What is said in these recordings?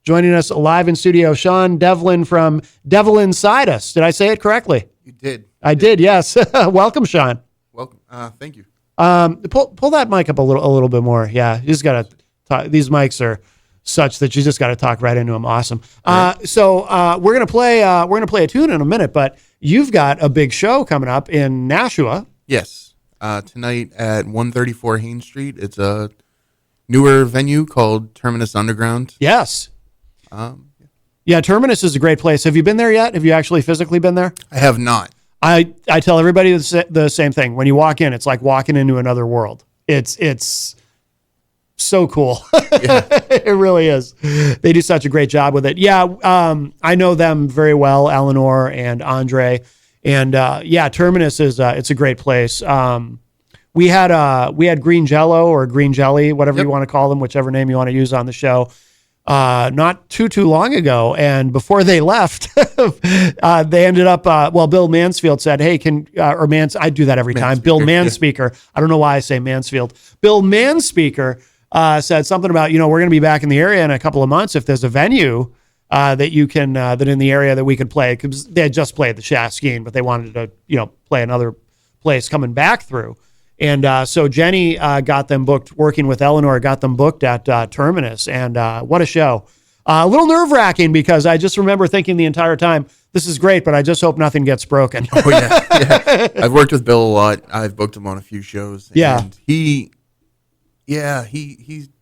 Joining us live in studio, Shawn Devlyn from Devlyn Sydus. Did I say it correctly? You did. I did, yes. Welcome, Shawn. Welcome. Thank you. Pull that mic up a little bit more. Yeah, you just got to talk. These mics are such that you just got to talk right into them. Awesome. So we're gonna play a tune in a minute, but you've got a big show coming up in Nashua. Yes. Tonight at 134 Haines Street. It's a newer venue called Terminus Underground. Yes. Yeah, Terminus is a great place. Have you been there yet? Have you actually physically been there? I have not. I tell everybody the same thing. When you walk in, it's like walking into another world. It's so cool. Yeah. It really is. They do such a great job with it. Yeah, I know them very well, Eleanor and Andre. And Terminus is it's a great place. We had Green Jello or Green Jelly, whatever you want to call them, whichever name you want to use on the show. Not too long ago, and before they left, they ended up. Bill Mansfield said, "Hey, I do that every time." Bill Manspeaker. Yeah. I don't know why I say Mansfield. Bill Manspeaker said something about we're going to be back in the area in a couple of months. If there's a venue that you can that in the area that we could play, because they had just played the Shaskeen, but they wanted to play another place coming back through. And so Jenny got them booked, working with Eleanor, got them booked at Terminus. And what a show. A little nerve-wracking because I just remember thinking the entire time, this is great, but I just hope nothing gets broken. Oh, yeah. I've worked with Bill a lot. I've booked him on a few shows. And he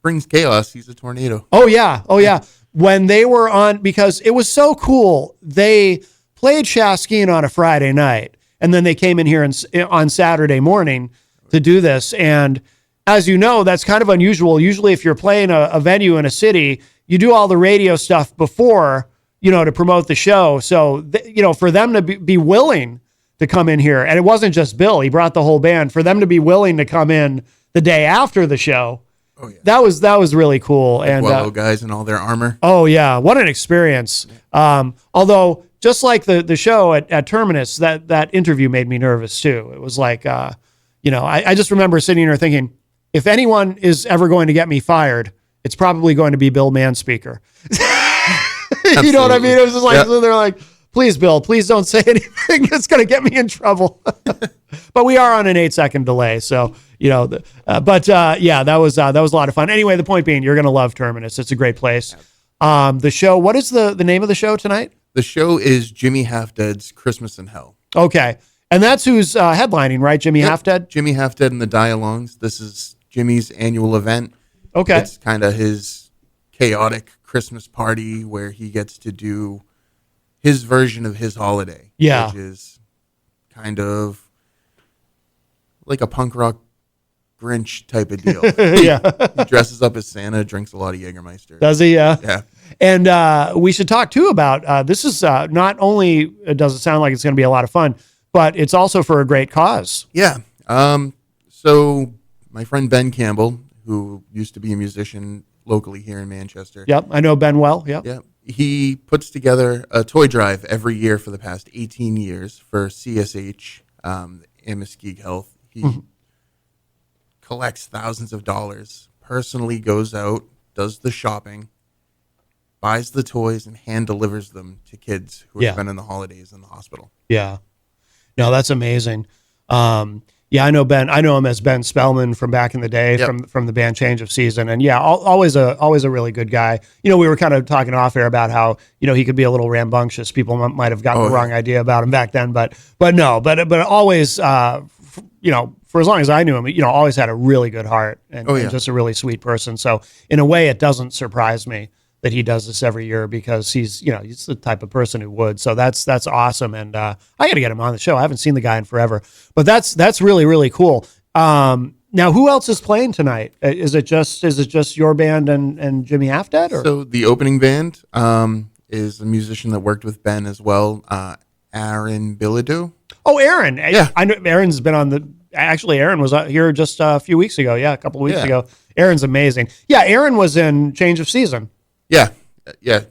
brings chaos. He's a tornado. Oh, yeah. When they were on, because it was so cool, they played Shaskeen on a Friday night, and then they came in here on Saturday morning to do this. And as you know, that's kind of unusual. Usually if you're playing a venue in a city, you do all the radio stuff before, to promote the show. So, for them to be willing to come in here, and it wasn't just Bill, he brought the whole band, for them to be willing to come in the day after the show. Oh, yeah. That was really cool. And guys in all their armor. Oh yeah. What an experience. Although just like the show at Terminus, that interview made me nervous too. It was like, I just remember sitting here thinking, if anyone is ever going to get me fired, it's probably going to be Bill Manspeaker. You know what I mean? It was just like, they're like, please, Bill, please don't say anything that's going to get me in trouble. But we are on an 8-second delay. So, that was a lot of fun. Anyway, the point being, you're going to love Terminus. It's a great place. The show, what is the name of the show tonight? The show is Jimmy Halfdead's Christmas in Hell. Okay. And that's who's headlining, right? Jimmy Halfdead? Jimmy Halfdead and the Die-Alongs. This is Jimmy's annual event. Okay. It's kind of his chaotic Christmas party where he gets to do his version of his holiday. Yeah. Which is kind of like a punk rock Grinch type of deal. Yeah. He dresses up as Santa, drinks a lot of Jägermeister. Does he? Yeah. Yeah. And we should talk, too, about this is not only does it sound like it's going to be a lot of fun, but it's also for a great cause. Yeah. So my friend Ben Campbell, who used to be a musician locally here in Manchester. Yep. I know Ben well. Yep. Yeah. He puts together a toy drive every year for the past 18 years for CSH, Amos-Geek Health. He collects thousands of dollars, personally goes out, does the shopping, buys the toys, and hand delivers them to kids who are spending the holidays in the hospital. Yeah. No, that's amazing. I know Ben. I know him as Ben Spellman from back in the day from the band Change of Season. And always a really good guy. We were kind of talking off air about how, he could be a little rambunctious. People might have gotten the wrong idea about him back then, but always, for as long as I knew him, always had a really good heart and just a really sweet person. So in a way, it doesn't surprise me that he does this every year because he's the type of person who would. So that's awesome. And I got to get him on the show. I haven't seen the guy in forever, but that's really, really cool. Now, who else is playing tonight? Is it just your band and Jimmy Halfdead? Or? So the opening band is a musician that worked with Ben as well, Aaron Bilodeau. Oh, Aaron. Yeah. I know Aaron's been on actually, Aaron was here just a few weeks ago. Yeah, a couple of weeks ago. Aaron's amazing. Yeah, Aaron was in Change of Season. Yeah.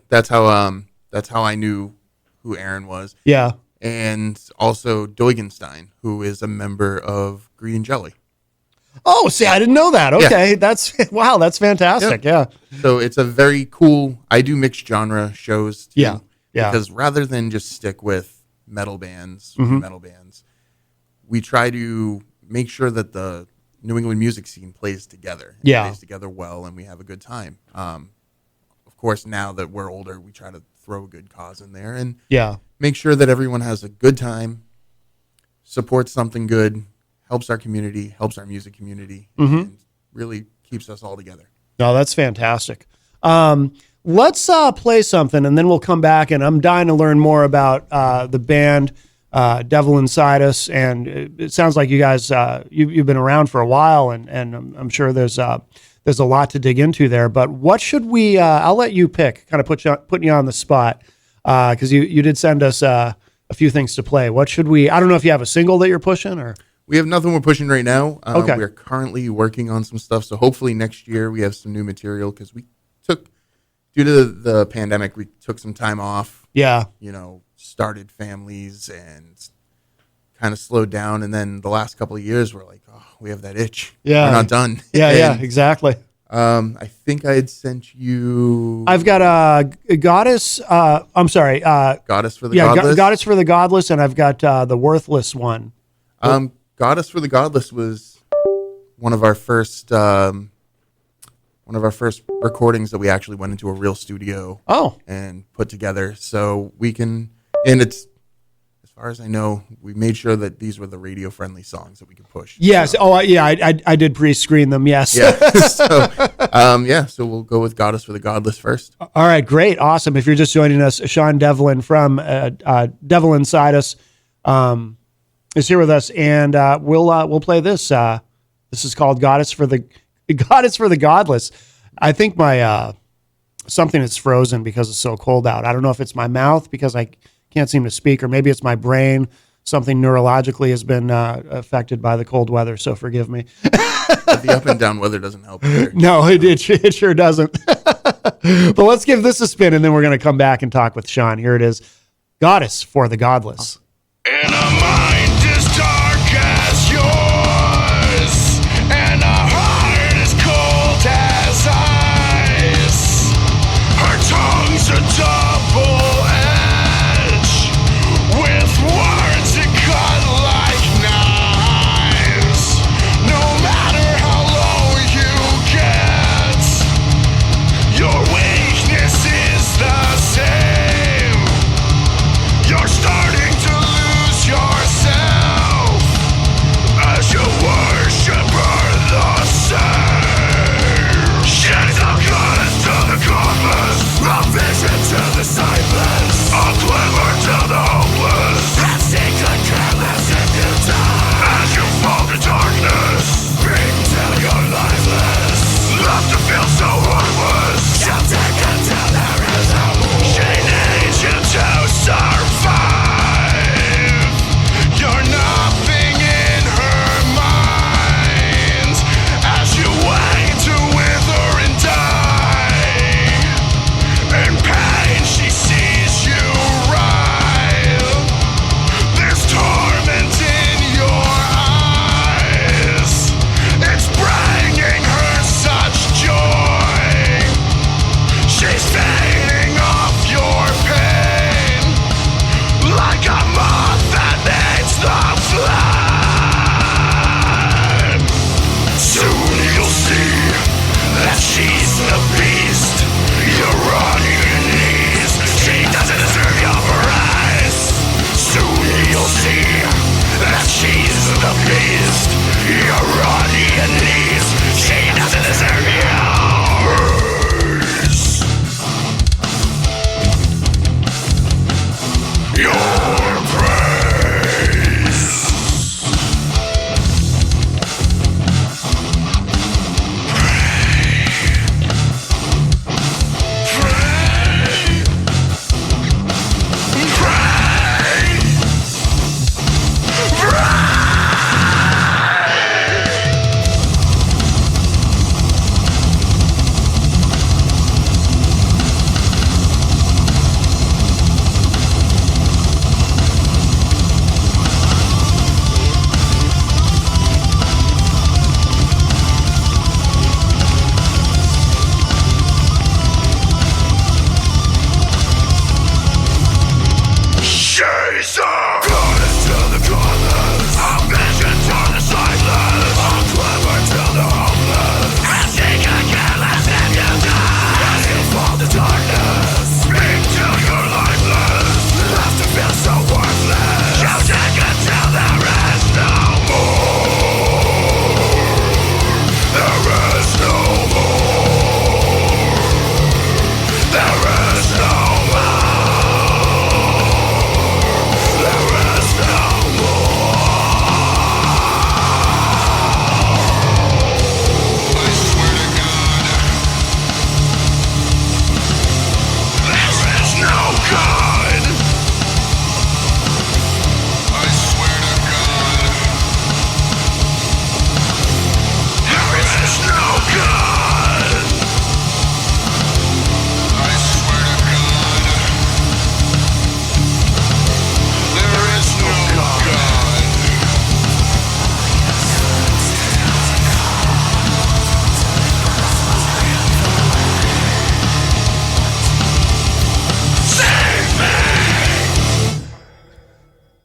That's how I knew who Aaron was. Yeah. And also Doigenstein, who is a member of Green Jelly. Oh, see, I didn't know that. Okay, that's wow, that's fantastic. Yeah. So it's a very cool. I do mixed genre shows too. Yeah. Because rather than just stick with metal bands, Mm-hmm. metal bands, we try to make sure that the New England music scene plays together. Plays together well, and we have a good time. Of course, now that we're older, we try to throw a good cause in there and make sure that everyone has a good time, supports something good, helps our community, helps our music community, and really keeps us all together. No, that's fantastic. Let's play something, and then we'll come back, and I'm dying to learn more about the band, Devlyn, Sydus, and it sounds like you guys, you've been around for a while, and I'm sure there's a lot to dig into there, but what should we, I'll let you pick, kind of putting you on the spot, because you did send us a few things to play. What should we, I don't know if you have a single that you're pushing, or? We have nothing we're pushing right now. Okay. We're currently working on some stuff, so hopefully next year we have some new material, because due to the pandemic, we took some time off. Yeah. Started families and kind of slowed down. And then the last couple of years, we're like, oh, we have that itch. Yeah. We're not done. Yeah, exactly. I think I had sent you. I've got a Goddess. I'm sorry. Goddess for the Godless. Goddess for the Godless, and I've got the Worthless one. Goddess for the Godless was one of our first recordings that we actually went into a real studio and put together. So we can, and it's, as far as I know, we made sure that these were the radio friendly songs that we could push. Yes. So. I did pre-screen them. Yes. Yeah. So we'll go with Goddess for the Godless first. All right. Great. Awesome. If you're just joining us, Shawn Devlyn from Devlyn Sydus is here with us, and we'll play this. This is called Goddess for the Godless. I think my something is frozen because it's so cold out. I don't know if it's my mouth because I can't seem to speak, or maybe it's my brain. Something neurologically has been affected by the cold weather, so forgive me. The up and down weather doesn't help either. No, it sure doesn't. But let's give this a spin, and then we're going to come back and talk with Shawn. Here it is, Goddess for the Godless. In a mind as dark as yours, and a heart as cold as ice. Her tongue's a double edge, with words that cut like knives. No matter how low you get, your weakness is the same. You're starting to lose yourself as you worship her the same. She's a goddess to the godless, a vision to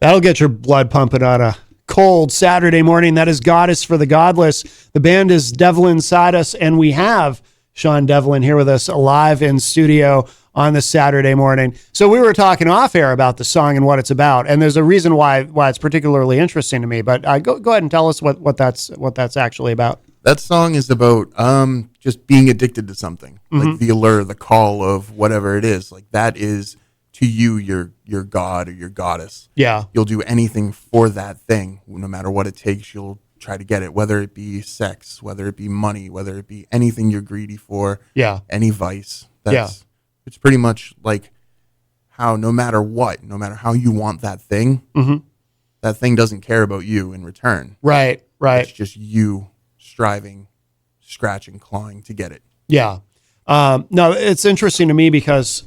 That'll get your blood pumping on a cold Saturday morning. That is Goddess for the Godless. The band is Devlyn, Sydus, and we have Shawn Devlyn here with us live in studio on the Saturday morning. So we were talking off air about the song and what it's about, and there's a reason why it's particularly interesting to me. But go ahead and tell us what that's actually about. That song is about just being addicted to something, like the allure, the call of whatever it is. Like that is to you your god or your goddess. Yeah. You'll do anything for that thing, no matter what it takes. You'll try to get it, whether it be sex, whether it be money, whether it be anything you're greedy for. Yeah. Any vice. It's pretty much like how no matter what, no matter how you want that thing, that thing doesn't care about you in return. Right. It's just you striving, scratching, clawing to get it. Yeah. No, it's interesting to me because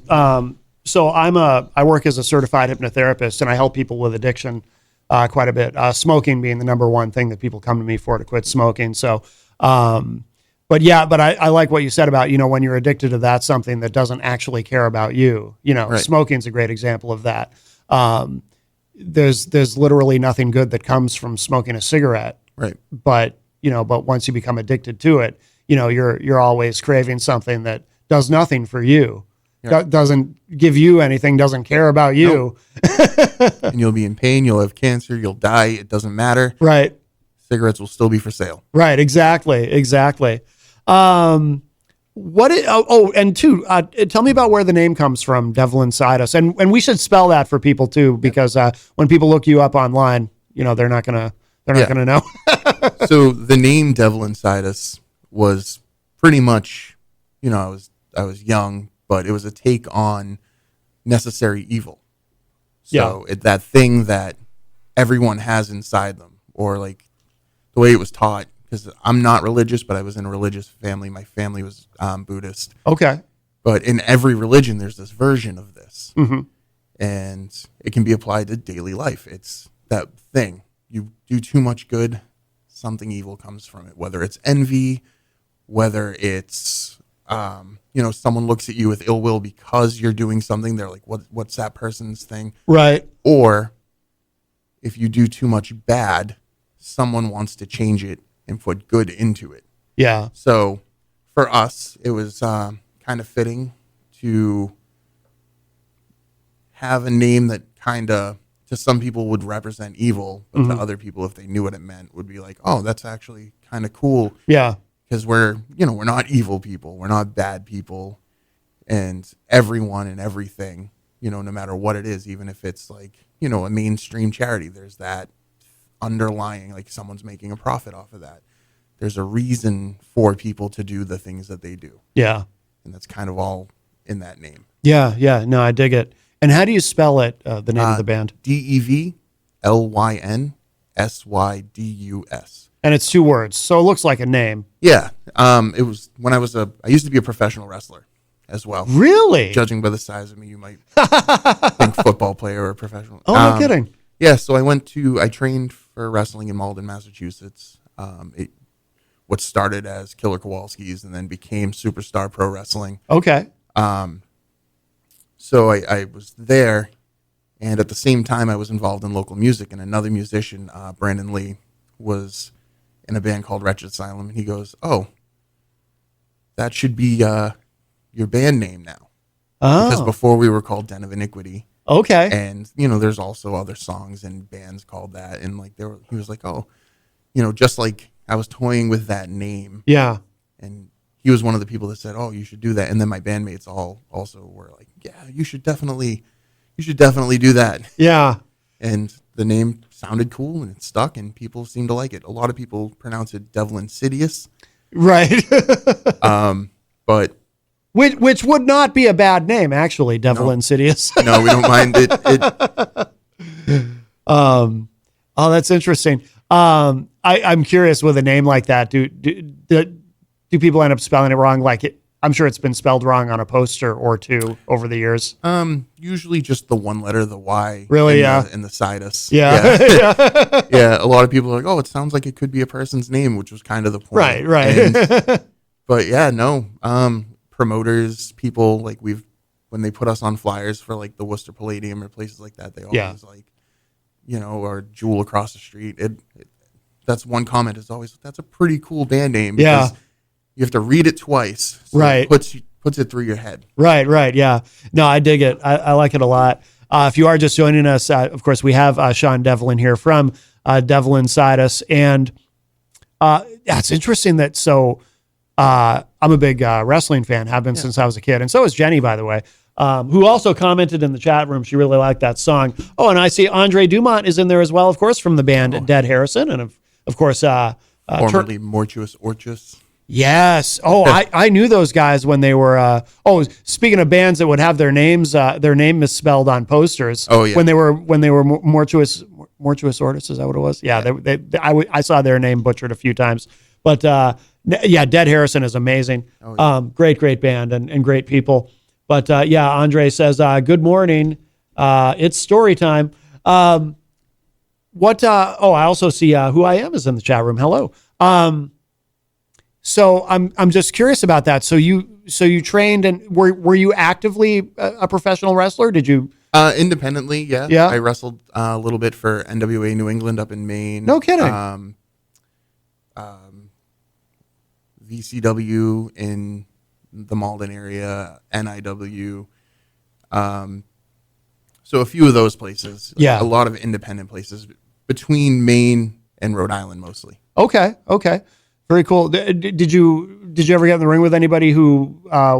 so I work as a certified hypnotherapist, and I help people with addiction quite a bit. Smoking being the number one thing that people come to me for to quit smoking. So, but I like what you said about, when you're addicted to that, something that doesn't actually care about you, Right. Smoking's a great example of that. There's literally nothing good that comes from smoking a cigarette. Right. But once you become addicted to it, you're always craving something that does nothing for you. Yeah. Doesn't give you anything, doesn't care about you. And you'll be in pain, you'll have cancer, you'll die. It doesn't matter. Right. Cigarettes will still be for sale. Right. Exactly. And two, tell me about where the name comes from, Devlyn, Sydus. And we should spell that for people too, because when people look you up online, they're not gonna know. So the name Devlyn Sydus was pretty much, I was young, but it was a take on necessary evil. So that thing that everyone has inside them, or like the way it was taught, because I'm not religious, but I was in a religious family. My family was Buddhist. Okay. But in every religion, there's this version of this. And it can be applied to daily life. It's that thing. You do too much good, something evil comes from it, whether it's envy, whether it's, someone looks at you with ill will because you're doing something. They're like, what's that person's thing? Right. Or if you do too much bad, someone wants to change it and put good into it. Yeah. So for us, it was kind of fitting to have a name that kind of, to some people, would represent evil, but to other people, if they knew what it meant, would be like, oh, that's actually kind of cool. Yeah. Because we're not evil people. We're not bad people. And everyone and everything, no matter what it is, even if it's like, a mainstream charity, there's that underlying, like someone's making a profit off of that. There's a reason for people to do the things that they do. Yeah. And that's kind of all in that name. Yeah. Yeah. No, I dig it. And how do you spell it, the name of the band? DEVLYNSYDUS. And it's 2 words, so it looks like a name. Yeah. It was when I used to be a professional wrestler as well. Really? Judging by the size of me, you might think football player or professional. Oh, no kidding. Yeah, so I trained for wrestling in Malden, Massachusetts. What started as Killer Kowalski's and then became Superstar Pro Wrestling. Okay. So I was there, and at the same time I was involved in local music, and another musician, Brandon Lee, was in a band called Wretched Asylum, and he goes, oh, that should be your band name now. Oh. Because before we were called Den of Iniquity. Okay. And, there's also other songs and bands called that. And he was like, oh, just like I was toying with that name. Yeah. And he was one of the people that said, oh, you should do that. And then my bandmates all also were like, yeah, you should definitely do that. Yeah. And the name sounded cool and it stuck and people seemed to like it. A lot of people pronounce it Devlyn Sydus. Right. But which would not be a bad name, actually, Devlyn Sydus. No, we don't mind it. Oh, that's interesting. I'm curious with a name like that. Do people end up spelling it wrong? Like I'm sure it's been spelled wrong on a poster or two over the years. Usually just the one letter, the Y. Really? In the Sydus. Yeah. Yeah. A lot of people are like, oh, it sounds like it could be a person's name, which was kind of the point. Right. But yeah, no. Promoters, people when they put us on flyers for like the Worcester Palladium or places like that, they always or Jewel across the street. That's one comment is always, that's a pretty cool band name. Yeah. Because you have to read it twice. So Right. It puts it through your head. Right. Yeah. No, I dig it. I like it a lot. If you are just joining us, of course, we have Shawn Devlyn here from Devlyn Sydus. And it's interesting that, so I'm a big wrestling fan, have been since I was a kid. And so is Jenny, by the way, who also commented in the chat room. She really liked that song. Oh, and I see Andre Dumont is in there as well, of course, from the band Dead Harrison. And of course, Formerly Mortuus Orchus. Yes. Oh, I knew those guys when they were. Speaking of bands that would have their name misspelled on posters. Oh yeah. When they were Mortuus Ortis, is that what it was? Yeah. I saw their name butchered a few times, but Dead Harrison is amazing. Oh, yeah. Great band and great people. But Andre says, "Good morning. It's story time." I also see Who I Am is in the chat room. Hello. So I'm just curious about that. So you trained, and were you actively a professional wrestler? Did you? Independently, yeah. Yeah. I wrestled a little bit for NWA New England up in Maine. No kidding. VCW in the Malden area, NIW. So a few of those places. Yeah. A lot of independent places between Maine and Rhode Island mostly. Okay. Very cool. Did you ever get in the ring with anybody who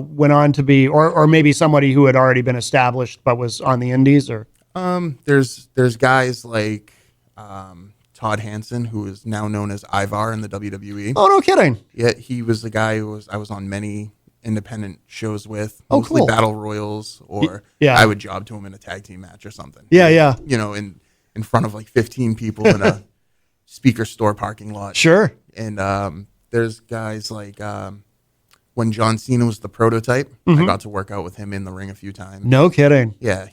went on to be, or maybe somebody who had already been established but was on the indies? Or there's guys like Todd Hansen, who is now known as Ivar in the WWE. Oh, no kidding. Yeah, he was the guy I was on many independent shows with, Oh, mostly cool. battle royals, or Yeah. I would job to him in a tag team match or something. Yeah. In front of like 15 people in a speaker store parking lot. Sure. And there's guys like when John Cena was the prototype, Mm-hmm. I got to work out with him in the ring a few times. No kidding. Yeah,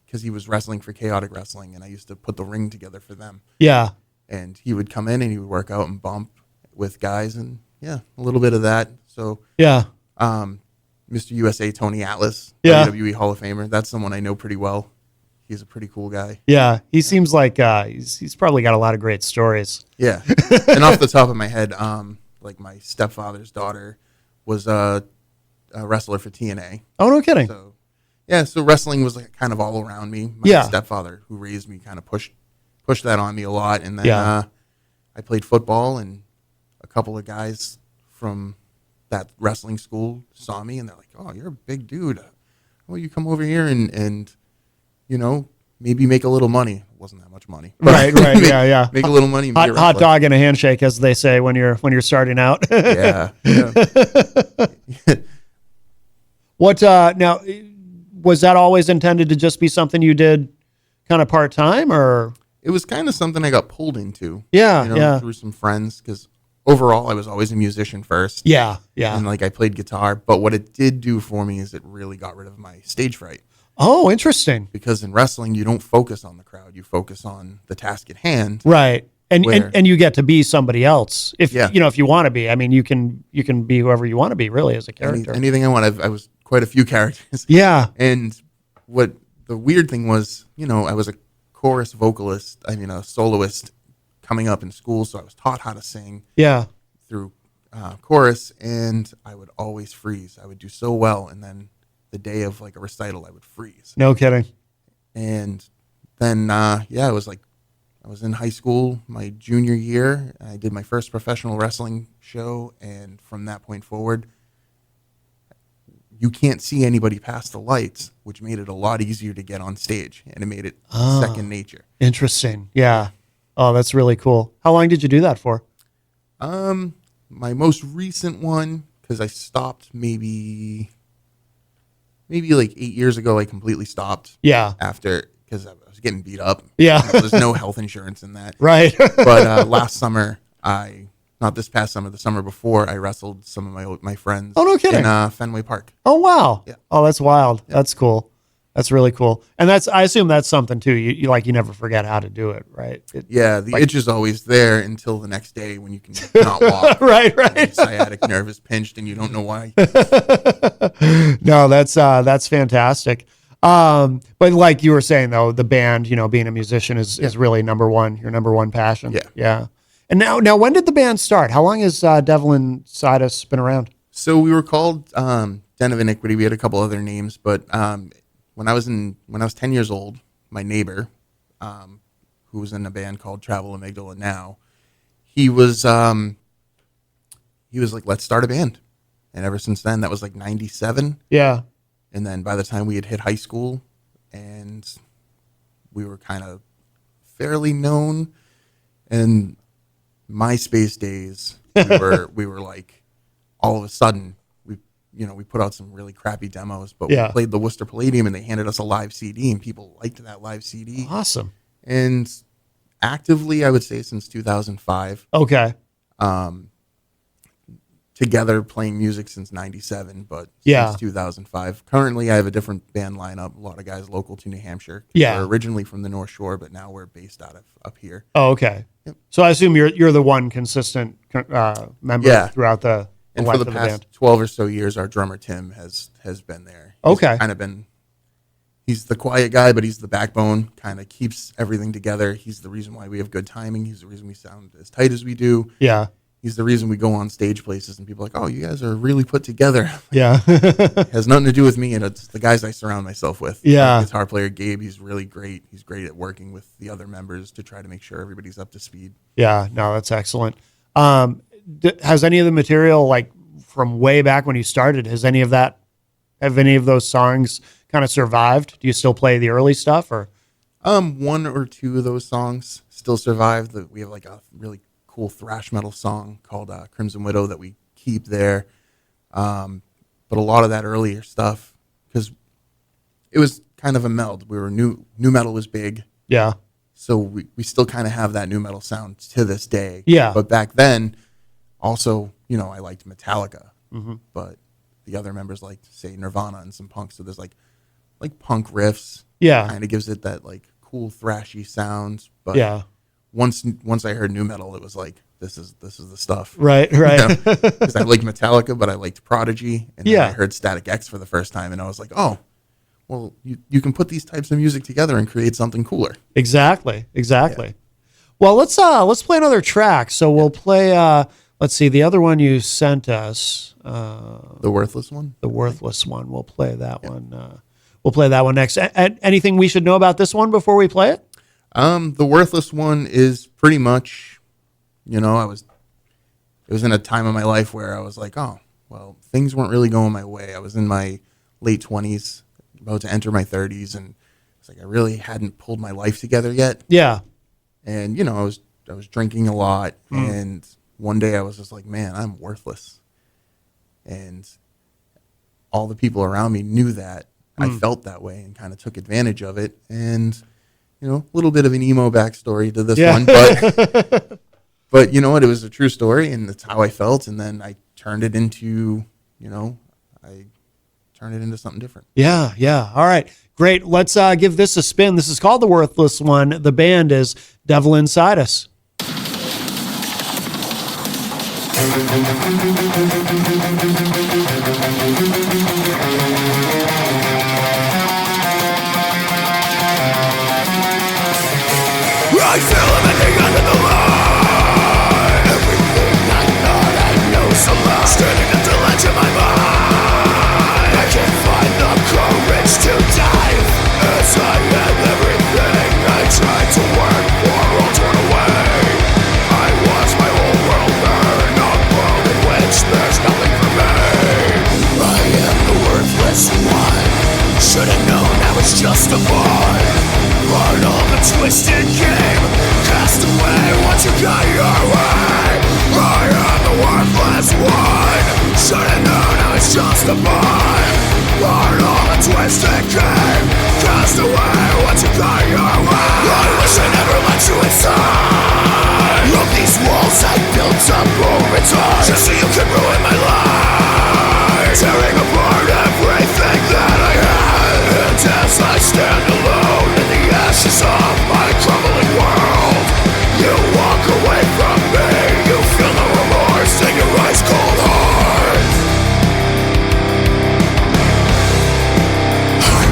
because he was wrestling for Chaotic Wrestling, and I used to put the ring together for them. Yeah. And he would come in and he would work out and bump with guys, and a little bit of that. So Yeah. Mr. USA Tony Atlas, Yeah. WWE Hall of Famer, that's someone I know pretty well. He's a pretty cool guy. Yeah. He seems like he's probably got a lot of great stories. Yeah. And off the top of my head, like my stepfather's daughter was a wrestler for TNA. Oh, no kidding. So wrestling was like kind of all around me. My stepfather, who raised me, kind of pushed that on me a lot. And then I played football, and a couple of guys from that wrestling school saw me, and they're like, "Oh, you're a big dude. Well, you come over here and maybe make a little money." It wasn't that much money. Right. Yeah. Make a little money. Hot dog and a handshake, as they say when you're starting out. Yeah. What now? Was that always intended to just be something you did, kind of part time, or? It was kind of something I got pulled into. Yeah. Through some friends, because overall I was always a musician first. Yeah. And like I played guitar, but what it did do for me is it really got rid of my stage fright. Oh, interesting. Because in wrestling, you don't focus on the crowd; you focus on the task at hand. Right. And you get to be somebody else if you want to be. I mean, you can be whoever you want to be, really, as a character. Anything I want. I was quite a few characters. Yeah. And what the weird thing was, I was a chorus vocalist. I mean, a soloist coming up in school, so I was taught how to sing. Yeah. Through chorus, and I would always freeze. I would do so well, and then the day of like a recital, I would freeze. No kidding. And then it was like I was in high school my junior year. I did my first professional wrestling show, and from that point forward, you can't see anybody past the lights, which made it a lot easier to get on stage, and it made it second nature. Interesting. Yeah. Oh, that's really cool. How long did you do that for? My most recent one, because I stopped maybe like 8 years ago. I completely stopped. Yeah. After, because I was getting beat up. Yeah. There's no health insurance in that. Right. But last summer, not this past summer, the summer before, I wrestled some of my friends. Oh, no kidding. In Fenway Park. Oh, wow. Yeah. Oh, that's wild. Yeah. That's cool. That's really cool. And I assume that's something too. You never forget how to do it, right? The itch is always there until the next day when you can not walk. Right. Your sciatic nerve is pinched and you don't know why. No, that's fantastic. But like you were saying though, the band, being a musician is really number one, your number one passion. Yeah. Yeah. And now when did the band start? How long has Devlyn Sydus been around? So we were called Den of Iniquity. We had a couple other names, but when I was 10 years old, my neighbor, who was in a band called Travel Amygdala now, he was like, let's start a band. And ever since then, that was like 97. Yeah. And then by the time we had hit high school and we were kind of fairly known, and MySpace days, we were like, all of a sudden, we put out some really crappy demos, but we played the Worcester Palladium and they handed us a live CD and people liked that live CD. Awesome. And actively, I would say since 2005. Okay. Together playing music since 97, but Yeah. since 2005. Currently, I have a different band lineup, a lot of guys local to New Hampshire. Yeah. We're originally from the North Shore, but now we're based out of up here. Oh, okay. Yep. So I assume you're the one consistent member Yeah. throughout the And life for the of the past band. 12 or so years, our drummer Tim has been there. Okay. He's the quiet guy, but he's the backbone, kind of keeps everything together. He's the reason why we have good timing. He's the reason we sound as tight as we do. Yeah. He's the reason we go on stage places and people are like, oh, you guys are really put together. Yeah. It has nothing to do with me, and it's the guys I surround myself with. Yeah. Our guitar player Gabe, he's really great. He's great at working with the other members to try to make sure everybody's up to speed. Yeah. No, that's excellent. Has any of the material, like from way back when you started, have any of those songs kind of survived? Do you still play the early stuff, or? One or two of those songs still survive. We have like a really cool thrash metal song called Crimson Widow that we keep there. But a lot of that earlier stuff, because it was kind of a meld. We were new metal was big. Yeah. So we still kind of have that new metal sound to this day. Yeah. But back then, also, I liked Metallica. Mm-hmm. But the other members liked, say, Nirvana and some punk. So there's like punk riffs. Yeah. Kind of gives it that like cool thrashy sound. But Yeah. once I heard new metal, it was like, this is the stuff. Right. Because I liked Metallica, but I liked Prodigy. And then Yeah. I heard Static X for the first time, and I was like, oh, well, you can put these types of music together and create something cooler. Exactly. Yeah. Well, let's play another track. So we'll play. Let's see, the other one you sent us, The Worthless one. the worthless one. We'll play that one. We'll play that one next. Anything we should know about this one before we play it? The Worthless one is pretty much, it was in a time of my life where I was like, oh, well, things weren't really going my way. I was in my late 20s, about to enter my 30s, and it's like I really hadn't pulled my life together yet. Yeah. And, I was drinking a lot, and one day I was just like, man, I'm worthless. And all the people around me knew that. I felt that way and kind of took advantage of it. And, a little bit of an emo backstory to this one, but you know what? It was a true story, and that's how I felt. And then I turned it into, something different. Yeah. Yeah. All right. Great. Let's give this a spin. This is called The Worthless One. The band is Devlyn Sydus. I feel him at the end of the line. Everything I thought I know so much, standing at the ledge of my mind. I can't find the courage to dive, as I had everything I tried to work for all torn away. I watched my whole world burn, a world in which there's nothing for me. I am the worthless one. Should've known I was justified. Part of a twisted game, cast away once you got your way. I am the worthless one. Should've known I was justified. Part of a twisted game, cast away once you got your way. I wish I never let you inside of these walls I built up over time, just so you could ruin my life, tearing apart everything that I had. And as I stand alone in the ashes of my crumbling world, you walk away from me. You feel no remorse in your ice cold heart. I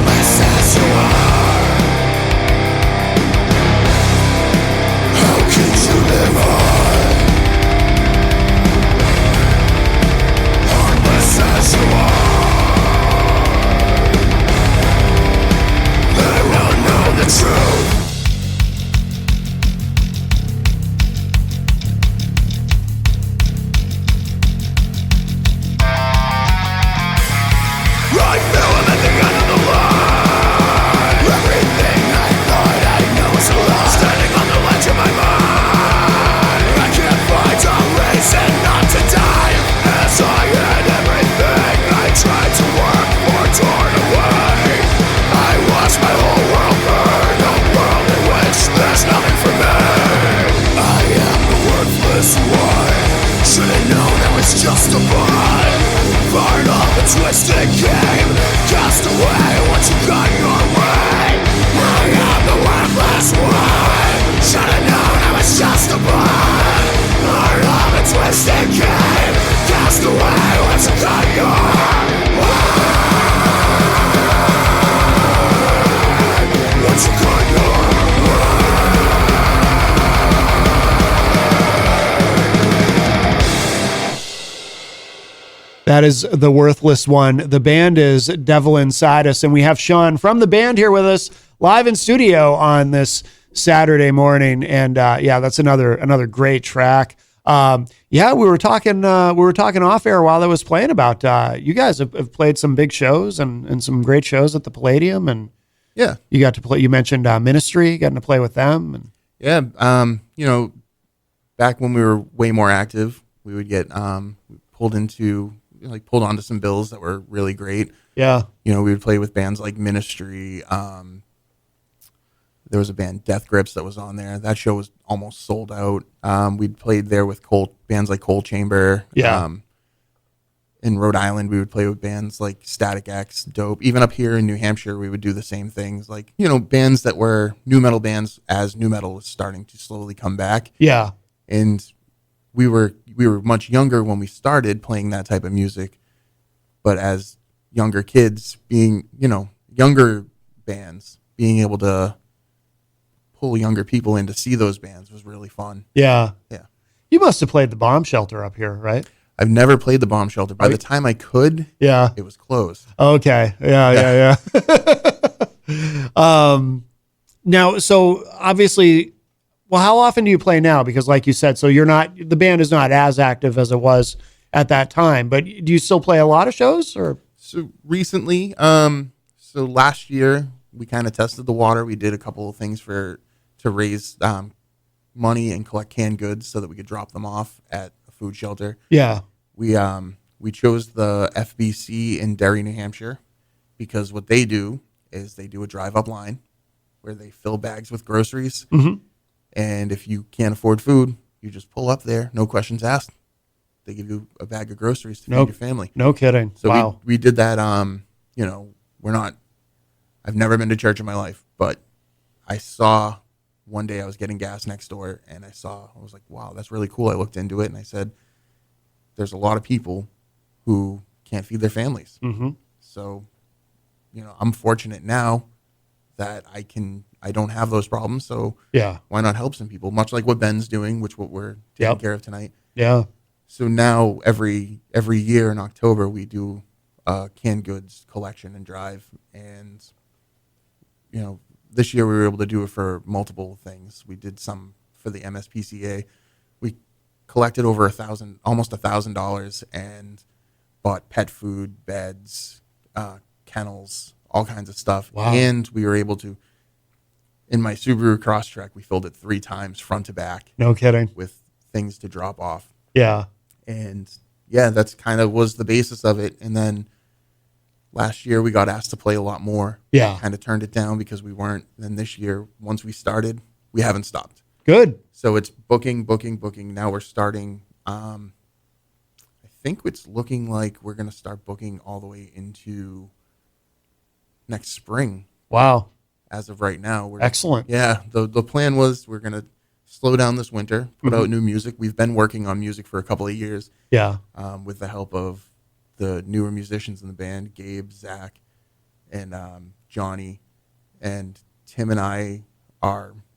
That is The Worthless One. The band is Devlyn, Sydus, and we have Shawn from the band here with us live in studio on this Saturday morning. And yeah, that's another great track. Yeah, we were talking off air while I was playing about you guys have played some big shows and some great shows at the Palladium, and Yeah. you got to play. You mentioned Ministry, getting to play with them, and Yeah. Back when we were way more active, we would get pulled onto some bills that were really great. yeah, We would play with bands like Ministry. There was a band, Death Grips, that was on there. That show was almost sold out. We'd played there with bands like Cold Chamber. Yeah. In Rhode Island, we would play with bands like Static X, Dope. Even up here in New Hampshire, we would do the same things. Like, bands that were new metal bands as new metal was starting to slowly come back. yeah, And we were much younger when we started playing that type of music. But as younger kids, being, younger bands, being able to pull younger people in to see those bands was really fun. yeah. Yeah. You must have played the Bomb Shelter up here, right? I've never played the Bomb Shelter. By the time I could, Yeah. it was closed. Okay. Yeah. Now, so obviously, well, how often do you play now? Because like you said, so the band is not as active as it was at that time, but do you still play a lot of shows or? So recently, so last year we kind of tested the water. We did a couple of things to raise money and collect canned goods so that we could drop them off at a food shelter. Yeah. We chose the FBC in Derry, New Hampshire, because what they do is they do a drive-up line where they fill bags with groceries. Mm-hmm. And if you can't afford food, you just pull up there, no questions asked. They give you a bag of groceries to feed your family. No kidding. So wow. we did that. I've never been to church in my life, but I saw one day I was getting gas next door, and I was like, wow, that's really cool. I looked into it, and I said, there's a lot of people who can't feed their families. Mm-hmm. So, I'm fortunate now that I don't have those problems. So Yeah. why not help some people? Much like what Ben's doing, which what we're taking care of tonight. Yeah. So now every year in October we do a canned goods collection and drive, and this year we were able to do it for multiple things. We did some for the MSPCA. We collected over almost $1,000, and bought pet food, beds, kennels, all kinds of stuff. Wow. And we were able to, in my Subaru Crosstrek, we filled it 3 times front to back No kidding. with things to drop off. Yeah. And yeah, that's kind of was the basis of it. And then last year we got asked to play a lot more. Yeah. Kind of turned it down because we weren't. Then this year, once we started, we haven't stopped. Good. So it's booking. Now we're starting. I think it's looking like we're going to start booking all the way into next spring. Wow. As of right now. Excellent. Yeah. The plan was we're going to slow down this winter, put out new music. We've been working on music for a couple of years. Yeah. With the help of the newer musicians in the band, Gabe, Zach, and Johnny, and Tim and I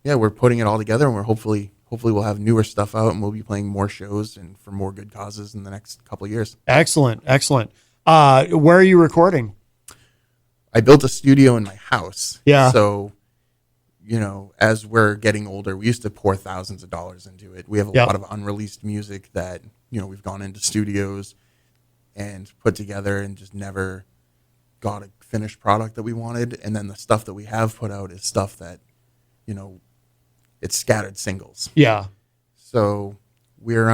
we're putting it all together, and we're hopefully we'll have newer stuff out, and we'll be playing more shows and for more good causes in the next couple of years. Excellent. Where are you recording? I built a studio in my house. Yeah. So, as we're getting older, we used to pour thousands of dollars into it. We have a lot of unreleased music that, we've gone into studios and put together and just never got a finished product that we wanted. And then the stuff that we have put out is stuff that, it's scattered singles. Yeah. So we're,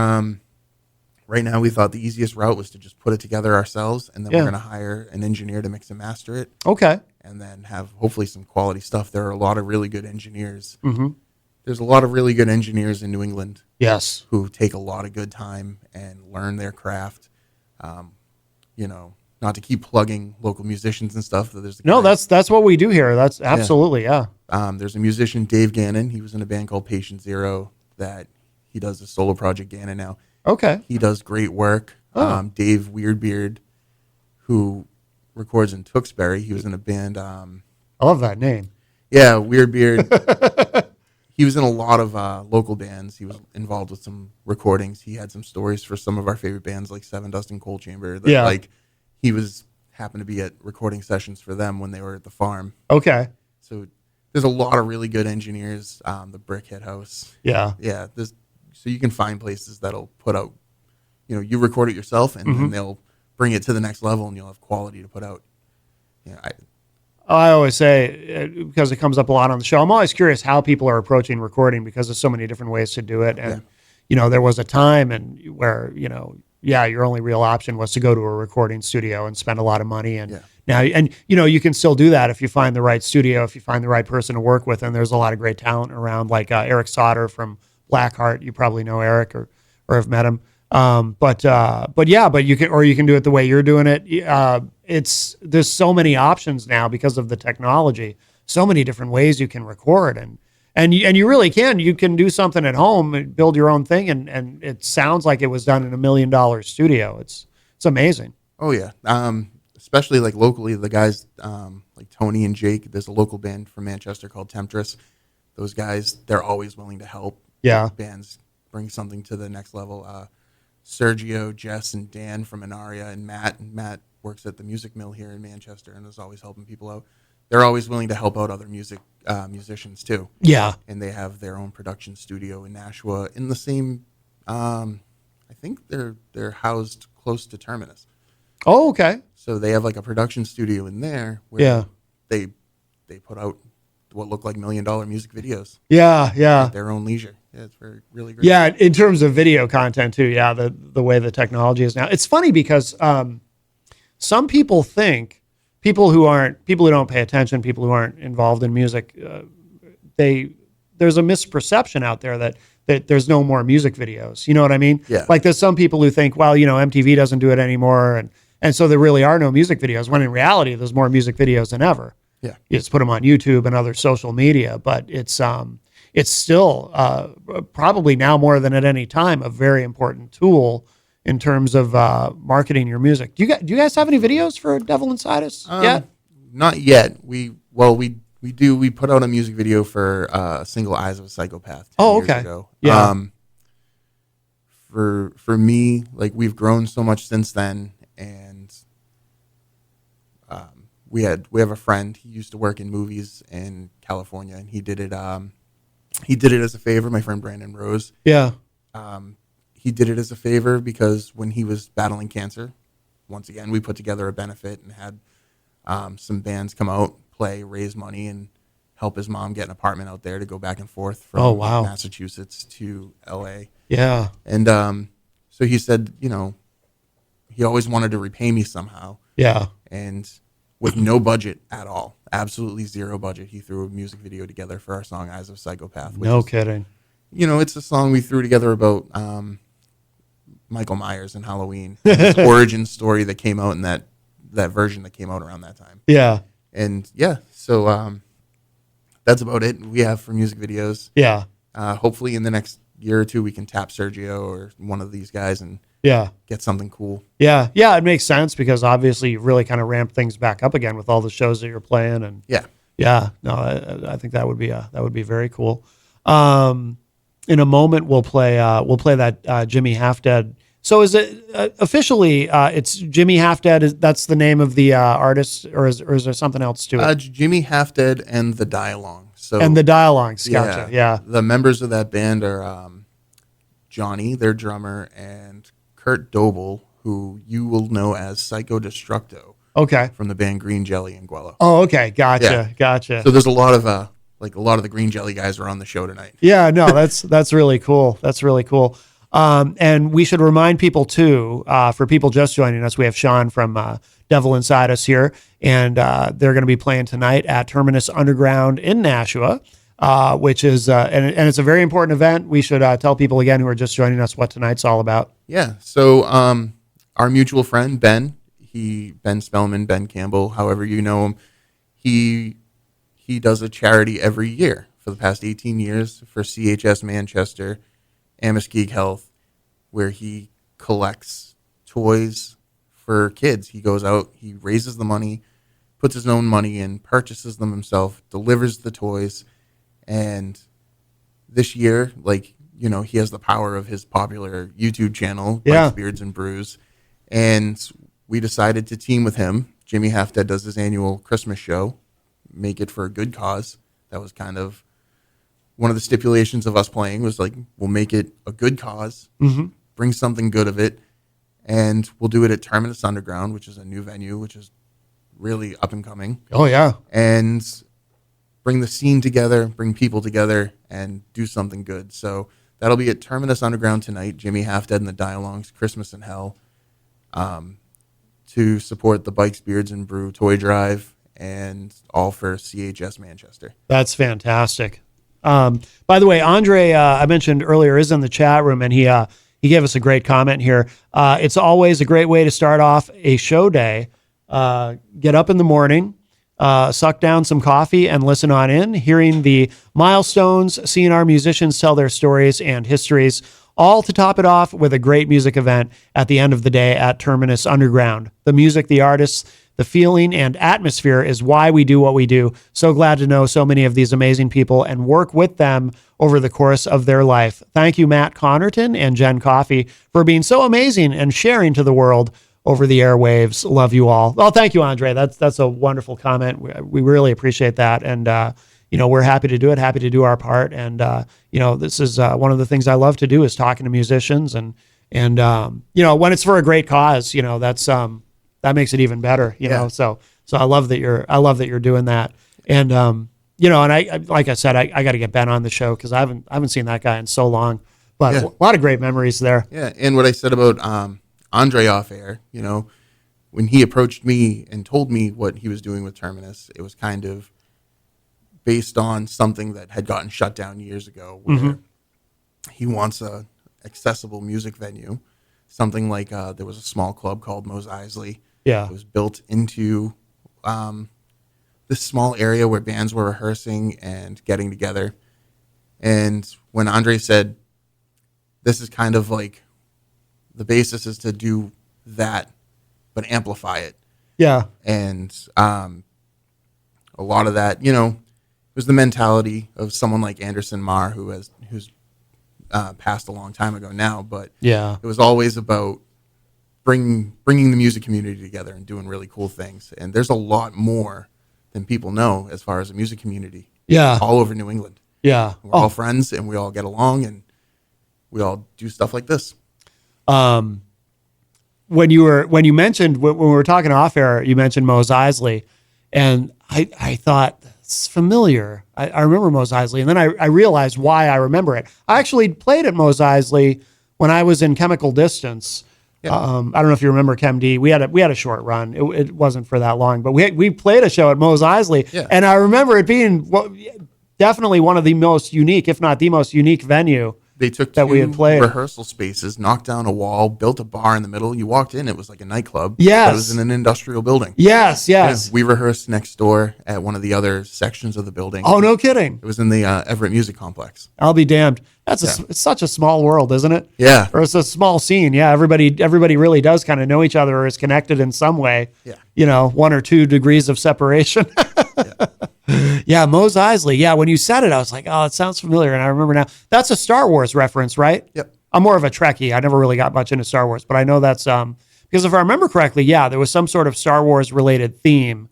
right now we thought the easiest route was to just put it together ourselves, and then we're going to hire an engineer to mix and master it. Okay. And then have hopefully some quality stuff. There are a lot of really good engineers. Mm-hmm. There's a lot of really good engineers in New England. Yes. Who take a lot of good time and learn their craft. Not to keep plugging local musicians and stuff. That's what we do here. That's absolutely, yeah. There's a musician, Dave Gannon. He was in a band called Patient Zero that he does a solo project, Gannon, now. Okay. He does great work. Oh. Dave Weirdbeard who records in Tewksbury. He was in a band. I love that name. Yeah, Weird Beard. He was in a lot of local bands. He was involved with some recordings. He had some stories for some of our favorite bands like Seven Dust and Coal Chamber. That, Yeah. like he happened to be at recording sessions for them when they were at the farm. Okay. So there's a lot of really good engineers. The Brickhead House. Yeah. Yeah. So you can find places that'll put out, you record it yourself, and then they'll bring it to the next level, and you'll have quality to put out. I always say, because it comes up a lot on the show, I'm always curious how people are approaching recording because there's so many different ways to do it. And, there was a time where, your only real option was to go to a recording studio and spend a lot of money. And now, you can still do that if you find the right studio, if you find the right person to work with. And there's a lot of great talent around, like Eric Sauter from Blackheart. You probably know Eric or have met him. But you can do it the way you're doing it. There's so many options now because of the technology, so many different ways you can record, and you really can. You can do something at home and build your own thing, and it sounds like it was done in $1 million studio. It's amazing. Oh yeah. Especially like locally, the guys like Tony and Jake. There's a local band from Manchester called Temptress. Those guys, they're always willing to help. Yeah. Bands bring something to the next level. Sergio, Jess, and Dan from Inaria, and Matt. And Matt works at the Music Mill here in Manchester and is always helping people out. They're always willing to help out other musicians too. Yeah. And they have their own production studio in Nashua in the same. I think they're housed close to Terminus. Oh, okay. So they have like a production studio in there where they put out what look like $1 million music videos. Yeah, yeah. At their own leisure. Yeah, it's really great. Yeah, in terms of video content too. Yeah, the way the technology is now. It's funny because some people think people who don't pay attention, people who aren't involved in music, there's a misperception out there that there's no more music videos. You know what I mean? Yeah. Like there's some people who think, well, MTV doesn't do it anymore, and so there really are no music videos. When in reality, there's more music videos than ever. Yeah. You just put them on YouTube and other social media, but it's still probably now more than at any time a very important tool in terms of marketing your music. Do you guys have any videos for Devlyn Sydus yet? Not yet. We do. We put out a music video for Single Eyes of a Psychopath 10 years ago. Yeah. For me, like we've grown so much since then, and we have a friend. He used to work in movies in California, and he did it. He did it as a favor. My friend Brandon Rose. Yeah. He did it as a favor because when he was battling cancer, once again we put together a benefit and had some bands come out, play, raise money, and help his mom get an apartment out there to go back and forth from Massachusetts to L.A. Yeah. And so he said, he always wanted to repay me somehow. Yeah. And with no budget at all, absolutely zero budget, he threw a music video together for our song Eyes of a Psychopath. No kidding. It's a song we threw together about Michael Myers and Halloween, his origin story that came out in that version that came out around that time. Yeah. And so that's about it we have for music videos. Yeah. Hopefully in the next year or two we can tap Sergio or one of these guys and get something cool. Yeah. Yeah, it makes sense because obviously you've really kind of ramped things back up again with all the shows that you're playing, and yeah. No, I think that would be very cool. In a moment we'll play that Jimmy Half Dead. So is it officially it's Jimmy Half Dead? That's the name of the artist, or is there something else to it? Jimmy Half Dead and the Die-Along. So and the Die-Alongs, gotcha. Yeah. The members of that band are Johnny, their drummer, and Kurt Doble, who you will know as Psycho Destructo. Okay. From the band Green Jelly and Guello. Oh, okay, gotcha. So there's a lot of the Green Jelly guys are on the show tonight. Yeah, no, that's really cool. That's really cool. And we should remind people too, for people just joining us, we have Shawn from Devlyn Sydus here, and they're going to be playing tonight at Terminus Underground in Nashua, which is and it's a very important event. We should tell people again who are just joining us what tonight's all about. Yeah. So our mutual friend Ben Spellman, Ben Campbell, however you know him, he does a charity every year for the past 18 years for CHS Manchester, Amos Geek Health, where he collects toys for kids. He goes out, he raises the money, puts his own money in, purchases them himself, delivers the toys. And this year, like, you know, he has the power of his popular YouTube channel, Bikes, Beards, and Brews. And we decided to team with him. Jimmy Halfdead does his annual Christmas show, make it for a good cause. That was kind of one of the stipulations of us playing, was like, we'll make it a good cause, bring something good of it, and we'll do it at Terminus Underground, which is a new venue, which is really up and coming. Oh, yeah. And bring the scene together, bring people together, and do something good. So that'll be at Terminus Underground tonight, Jimmy Halfdead and the Dialogues, Christmas in Hell, to support the Bikes, Beards, and Brew toy drive, and all for CHS Manchester. That's fantastic. By the way, Andre, I mentioned earlier, is in the chat room, and he gave us a great comment here. It's always a great way to start off a show day. Get up in the morning, suck down some coffee, and listen on in, hearing the milestones, seeing our musicians tell their stories and histories, all to top it off with a great music event at the end of the day at Terminus Underground. The music, the artists, the feeling and atmosphere is why we do what we do. So glad to know so many of these amazing people and work with them over the course of their life. Thank you, Matt Connarton and Jen Coffey, for being so amazing and sharing to the world over the airwaves. Love you all. Well, thank you, Andre. That's a wonderful comment. We really appreciate that. And, we're happy to do it, happy to do our part. And, this is one of the things I love to do, is talking to musicians. And when it's for a great cause, that makes it even better, you know? So I love that you're doing that. And, and I, like I said, I got to get Ben on the show, cause I haven't seen that guy in so long, but a lot of great memories there. Yeah. And what I said about, Andre off air, when he approached me and told me what he was doing with Terminus, it was kind of based on something that had gotten shut down years ago, where he wants a accessible music venue, something like there was a small club called Mos Eisley. Yeah. It was built into this small area where bands were rehearsing and getting together. And when Andre said, this is kind of like, the basis is to do that, but amplify it. Yeah. And a lot of that, was the mentality of someone like Anderson Marr, who's passed a long time ago now. But it was always about bringing the music community together and doing really cool things. And there's a lot more than people know as far as a music community. Yeah. All over New England. Yeah. We're all friends, and we all get along, and we all do stuff like this. When you mentioned, when we were talking off air, you mentioned Mos Eisley, and I thought, it's familiar. I remember Mos Eisley, and then I realized why I remember it. I actually played at Mos Eisley when I was in Chemical Distance. Yeah. I don't know if you remember Chem D. We had a short run. It wasn't for that long, but we played a show at Mos Eisley, and I remember it being definitely one of the most unique, if not the most unique venue. They took that we had played. Rehearsal spaces, knocked down a wall, built a bar in the middle. You walked in, it was like a nightclub. Yes. It was in an industrial building. Yes. Yeah, we rehearsed next door at one of the other sections of the building. Oh, no kidding. It was in the Everett Music Complex. I'll be damned. It's such a small world, isn't it? Yeah. Or it's a small scene. Yeah. Everybody really does kind of know each other or is connected in some way. Yeah. 1 or 2 degrees of separation. Yeah, Mos Eisley. Yeah, when you said it, I was like, oh, it sounds familiar, and I remember now. That's a Star Wars reference, right? Yep. I'm more of a Trekkie. I never really got much into Star Wars, but I know that's because if I remember correctly, there was some sort of Star Wars related theme.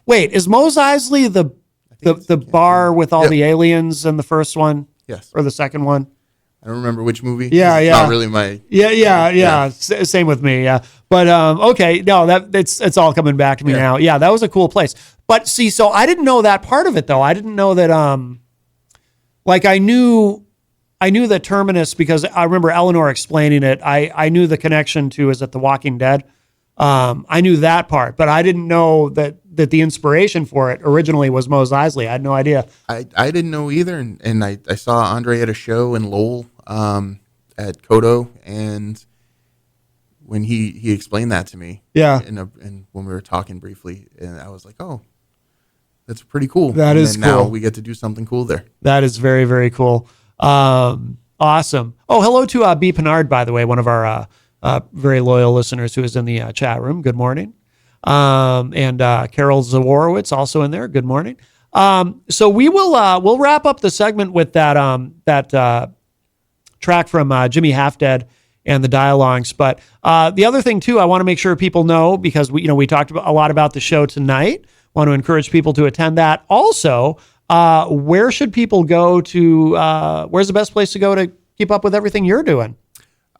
Wait, is Mos Eisley the bar with all the aliens in the first one? Yes. Or the second one? I don't remember which movie. Yeah. Not really my. Yeah. Same with me. Yeah. But okay, no, it's all coming back to me now. Yeah, that was a cool place. But see, so I didn't know that part of it though. I didn't know that. I knew that Terminus because I remember Eleanor explaining it. I knew the connection to is it The Walking Dead. I knew that part, but I didn't know that the inspiration for it originally was Mos Eisley. I had no idea. I didn't know either, and I saw Andre at a show in Lowell at Kodo, and when he explained that to me, and when we were talking briefly, and I was like, oh, that's pretty cool. That is cool. Now we get to do something cool there. That is very, very cool. Awesome. Oh, hello to B. Pinard, by the way, one of our very loyal listeners who is in the chat room. Good morning. And Carol Zawarowitz also in there. Good morning. So we'll wrap up the segment with that track from Jimmy Half Dead and the Dialogues. But the other thing too, I want to make sure people know, because we talked a lot about the show tonight. Want to encourage people to attend that. Also, where should people go to? Where's the best place to go to keep up with everything you're doing?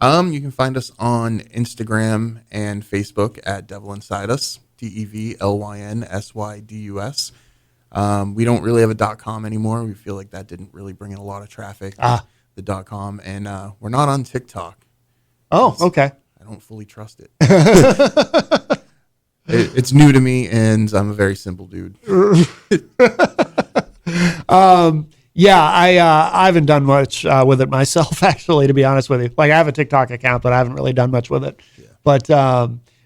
You can find us on Instagram and Facebook at Devlyn Sydus, DEVLYNSYDUS. We don't really have a .com anymore. We feel like that didn't really bring in a lot of traffic, the .com, and we're not on TikTok. Oh, okay. I don't fully trust it. It's new to me, and I'm a very simple dude. Yeah, I haven't done much with it myself, actually, to be honest with you. Like, I have a TikTok account, but I haven't really done much with it. Yeah. But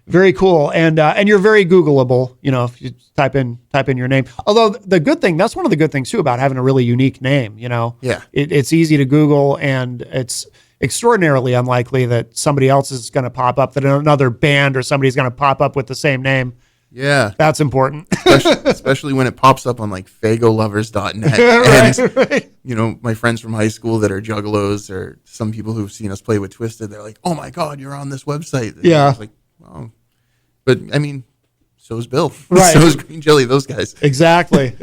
very cool, and you're very Googleable. If you type in your name. Although the good thing, that's one of the good things too about having a really unique name. Yeah, it's easy to Google, and it's extraordinarily unlikely that somebody else is going to pop up, that another band or somebody's going to pop up with the same name. Yeah. That's important. especially when it pops up on like fagolovers.net. Right. And, my friends from high school that are juggalos, or some people who've seen us play with Twisted, they're like, oh my God, you're on this website. And yeah. I was like, oh. But I mean, so is Bill. Right. So is Green Jelly, those guys. Exactly.